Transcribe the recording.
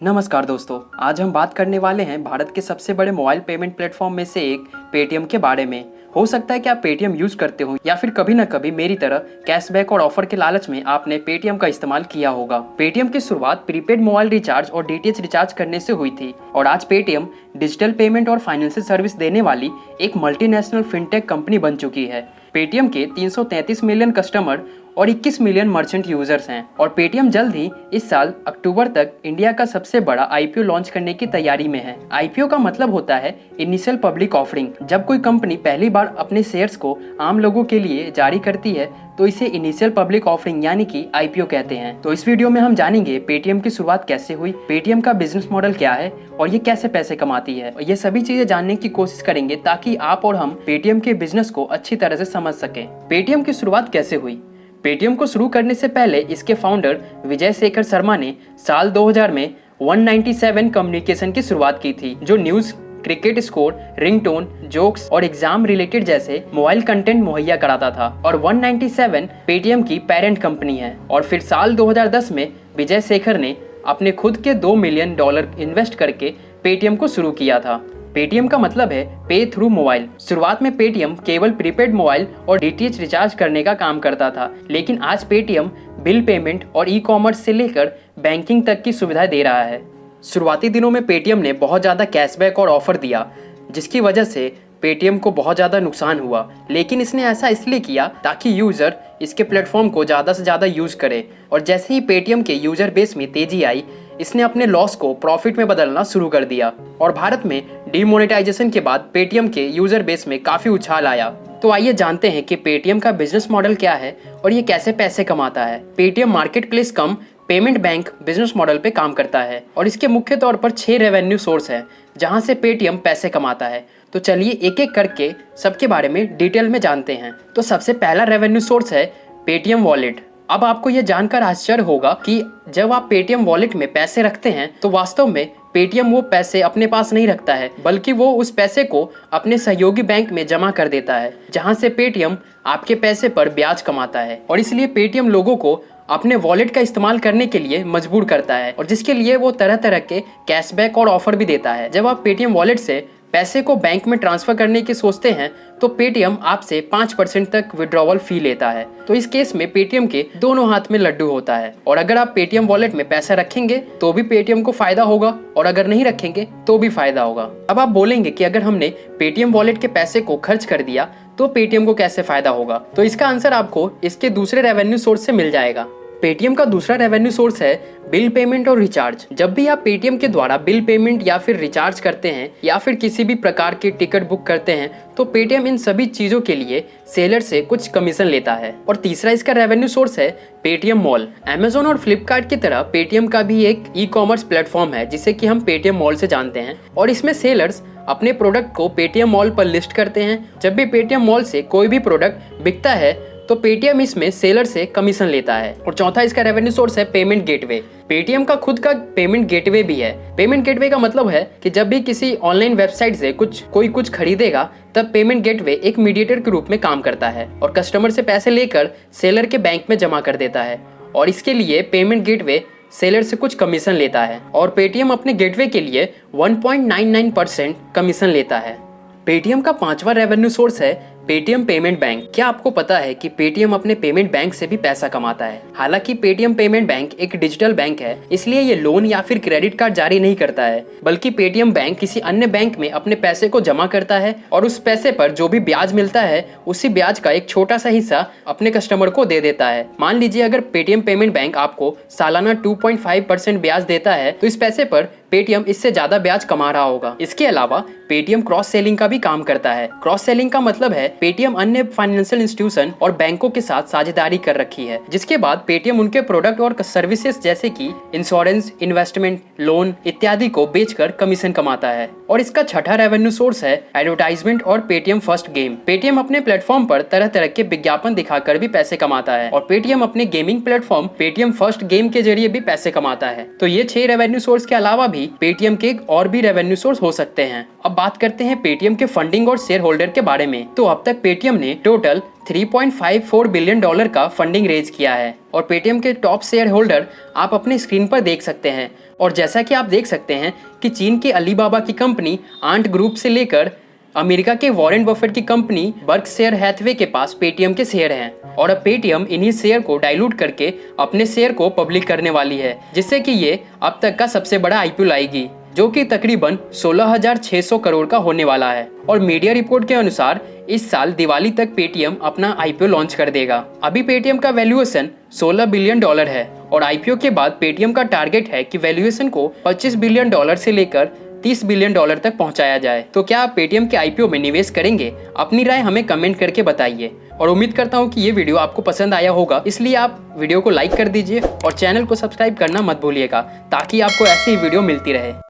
नमस्कार दोस्तों, आज हम बात करने वाले हैं भारत के सबसे बड़े मोबाइल पेमेंट प्लेटफॉर्म में से एक पेटीएम के बारे में। हो सकता है कि आप पेटीएम यूज करते हो या फिर कभी न कभी मेरी तरह कैशबैक और ऑफर के लालच में आपने पेटीएम का इस्तेमाल किया होगा। पेटीएम की शुरुआत प्रीपेड मोबाइल रिचार्ज और डीटीएच रिचार्ज करने से हुई थी और आज पेटीएम डिजिटल पेमेंट और फाइनेंशियल सर्विस देने वाली एक मल्टीनेशनल फिनटेक कंपनी बन चुकी है। पेटीएम के 333 मिलियन कस्टमर और 21 मिलियन मर्चेंट यूजर्स हैं और पेटीएम जल्द ही इस साल अक्टूबर तक इंडिया का सबसे बड़ा आईपीओ लॉन्च करने की तैयारी में है। आईपीओ का मतलब होता है इनिशियल पब्लिक ऑफरिंग। जब कोई कंपनी पहली बार अपने शेयर्स को आम लोगों के लिए जारी करती है तो इसे इनिशियल पब्लिक ऑफरिंग यानी कि आईपीओ कहते हैं। तो इस वीडियो में हम जानेंगे पेटीएम की शुरुआत कैसे हुई, पेटीएम का बिजनेस मॉडल क्या है और ये कैसे पैसे कमाती है। ये सभी चीजें जानने की कोशिश करेंगे ताकि आप और हम पेटीएम के बिजनेस को अच्छी तरह से समझ सकें। पेटीएम की शुरुआत कैसे हुई? पेटीएम को शुरू करने से पहले इसके फाउंडर विजय शेखर शर्मा ने साल 2000 में 197 कम्युनिकेशन की शुरुआत की थी, जो news, cricket score, ringtone, jokes और एग्जाम रिलेटेड जैसे मोबाइल कंटेंट मुहैया कराता था और 197 पेटीएम की पेरेंट कंपनी है। और फिर साल 2010 में विजय शेखर ने अपने खुद के $2 मिलियन इन्वेस्ट करके पेटीएम को शुरू किया था। पेटीएम का मतलब है पे थ्रू मोबाइल। शुरुआत में पेटीएम केवल प्रीपेड मोबाइल और डीटीएच रिचार्ज करने का काम करता था, लेकिन आज पेटीएम बिल पेमेंट और ई कॉमर्स से लेकर बैंकिंग तक की सुविधा दे रहा है। शुरुआती दिनों में पेटीएम ने बहुत ज़्यादा कैशबैक और ऑफर दिया, जिसकी वजह से पेटीएम को बहुत ज़्यादा नुकसान हुआ, लेकिन इसने ऐसा इसलिए किया ताकि यूज़र इसके प्लेटफॉर्म को ज़्यादा से ज़्यादा यूज़ करे। और जैसे ही पेटीएम के यूज़र बेस में तेजी आई, इसने अपने लॉस को प्रॉफिट में बदलना शुरू कर दिया और भारत में डीमोनेटाइजेशन के बाद पेटीएम के यूज़र बेस में काफ़ी उछाल आया। तो आइए जानते हैं कि पेटीएम का बिजनेस मॉडल क्या है और ये कैसे पैसे कमाता है। पेटीएम मार्केट प्लेस कम पेमेंट बैंक बिजनेस मॉडल पे काम करता है और इसके मुख्य तौर पर 6 रेवेन्यू सोर्स हैं जहां से पेटीएम पैसे कमाता है। तो चलिए एक एक करके सबके बारे में डिटेल में जानते हैं। तो सबसे पहला रेवेन्यू सोर्स है पेटीएम वॉलेट। अब आपको यह जानकर आश्चर्य होगा कि जब आप पेटीएम वॉलेट में पैसे रखते हैं तो वास्तव में पेटीएम वो पैसे अपने पास नहीं रखता है, बल्कि वो उस पैसे को अपने सहयोगी बैंक में जमा कर देता है, जहां से पेटीएम आपके पैसे पर ब्याज कमाता है। और इसलिए पेटीएम लोगों को अपने वॉलेट का इस्तेमाल करने के लिए मजबूर करता है और जिसके लिए वो तरह तरह के कैशबैक और ऑफर भी देता है। जब आप पेटीएम वॉलेट से पैसे को बैंक में ट्रांसफर करने की सोचते हैं तो पेटीएम आपसे 5% तक विड्रॉवल फी लेता है। तो इस केस में पेटीएम के दोनों हाथ में लड्डू होता है और अगर आप पेटीएम वॉलेट में पैसा रखेंगे तो भी पेटीएम को फायदा होगा और अगर नहीं रखेंगे तो भी फायदा होगा। अब आप बोलेंगे कि अगर हमने पेटीएम वॉलेट के पैसे को खर्च कर दिया तो पेटीएम को कैसे फायदा होगा? तो इसका आंसर आपको इसके दूसरे रेवेन्यू सोर्स से मिल जाएगा। पेटीएम का दूसरा रेवेन्यू सोर्स है बिल पेमेंट और रिचार्ज। जब भी आप पेटीएम के द्वारा बिल पेमेंट या फिर रिचार्ज करते हैं या फिर किसी भी प्रकार की टिकट बुक करते हैं तो पेटीएम इन सभी चीजों के लिए सेलर से कुछ कमीशन लेता है। और तीसरा इसका रेवेन्यू सोर्स है पेटीएम मॉल। अमेजोन और फ्लिपकार्ट की तरह पेटीएम का भी एक ई कॉमर्स प्लेटफॉर्म है जिसे कि हम पेटीएम मॉल से जानते हैं और इसमें सेलर्स अपने प्रोडक्ट को पेटीएम मॉल पर लिस्ट करते हैं। जब भी पेटीएम मॉल से कोई भी प्रोडक्ट बिकता है तो पेटीएम इसमें सेलर से कमीशन लेता है। और चौथा इसका रेवेन्यू सोर्स है पेमेंट गेटवे। पेटीएम का खुद का पेमेंट गेटवे भी है। पेमेंट गेटवे का मतलब है कि जब भी किसी ऑनलाइन वेबसाइट से कोई कुछ खरीदेगा तब पेमेंट गेटवे एक मीडिएटर के रूप में काम करता है और कस्टमर से पैसे लेकर सेलर के बैंक में जमा कर देता है और इसके लिए पेमेंट गेटवे सेलर से कुछ कमीशन लेता है और पेटीएम अपने गेटवे के लिए 1.99% कमीशन लेता है। पेटीएम का पांचवा रेवेन्यू सोर्स है पेटीएम पेमेंट बैंक। क्या आपको पता है कि पेटीएम अपने पेमेंट बैंक से भी पैसा कमाता है? हालांकि पेटीएम पेमेंट बैंक एक डिजिटल बैंक है, इसलिए ये लोन या फिर क्रेडिट कार्ड जारी नहीं करता है, बल्कि पेटीएम बैंक किसी अन्य बैंक में अपने पैसे को जमा करता है और उस पैसे पर जो भी ब्याज मिलता है उसी ब्याज का एक छोटा सा हिस्सा अपने कस्टमर को दे देता है। मान लीजिए अगर पेटीएम पेमेंट बैंक आपको सालाना 2.5% ब्याज देता है तो इस पैसे पर पेटीएम इससे ज्यादा ब्याज कमा रहा होगा। इसके अलावा पेटीएम क्रॉस सेलिंग का भी काम करता है। क्रॉस सेलिंग का मतलब है पेटीएम अन्य फाइनेंशियल इंस्टीट्यूशन और बैंकों के साथ साझेदारी कर रखी है, जिसके बाद पेटीएम उनके प्रोडक्ट और सर्विसेज जैसे कि इंश्योरेंस, इन्वेस्टमेंट, लोन इत्यादि को बेचकर कमीशन कमाता है। और इसका छठा रेवेन्यू सोर्स है एडवर्टाइजमेंट और पेटीएम फर्स्ट गेम। पेटीएम अपने प्लेटफॉर्म पर तरह तरह के विज्ञापन दिखाकर भी पैसे कमाता है और पेटीएम अपने gaming platform Paytm first game के जरिए भी पैसे कमाता है। तो ये 6 रेवेन्यू सोर्स के अलावा भी पेटीएम के और भी रेवेन्यू सोर्स हो सकते हैं। अब बात करते हैं पेटीएम के फंडिंग और शेयर होल्डर के बारे में। तो अब तक पेटीएम ने टोटल $3.54 बिलियन का फंडिंग रेज किया है और पेटीएम के टॉप शेयर होल्डर आप अपने स्क्रीन पर देख सकते हैं। और जैसा कि आप देख सकते हैं कि चीन के अलीबाबा की कंपनी आंट ग्रुप से लेकर अमेरिका के वॉरेन बफेट की कंपनी बर्कशायर हैथवे के पास पेटीएम के शेयर हैं और अब पेटीएम इन्हीं शेयर को डाइल्यूट करके अपने शेयर को पब्लिक करने वाली है, जिससे कि ये अब तक का सबसे बड़ा आईपीओ लाएगी, जो कि तकरीबन 16,600 करोड़ का होने वाला है। और मीडिया रिपोर्ट के अनुसार इस साल दिवाली तक पेटीएम अपना आईपीओ लॉन्च कर देगा। अभी पेटीएम का वैल्यूएशन $16 बिलियन है और आईपीओ के बाद पेटीएम का टारगेट है कि वैल्यूएशन को $25 बिलियन से लेकर $30 बिलियन तक पहुंचाया जाए। तो क्या आप पेटीएम के आईपीओ में निवेश करेंगे? अपनी राय हमें कमेंट करके बताइए और उम्मीद करता हूं कि ये वीडियो आपको पसंद आया होगा, इसलिए आप वीडियो को लाइक कर दीजिए और चैनल को सब्सक्राइब करना मत भूलिएगा ताकि आपको ऐसी ही वीडियो मिलती रहे।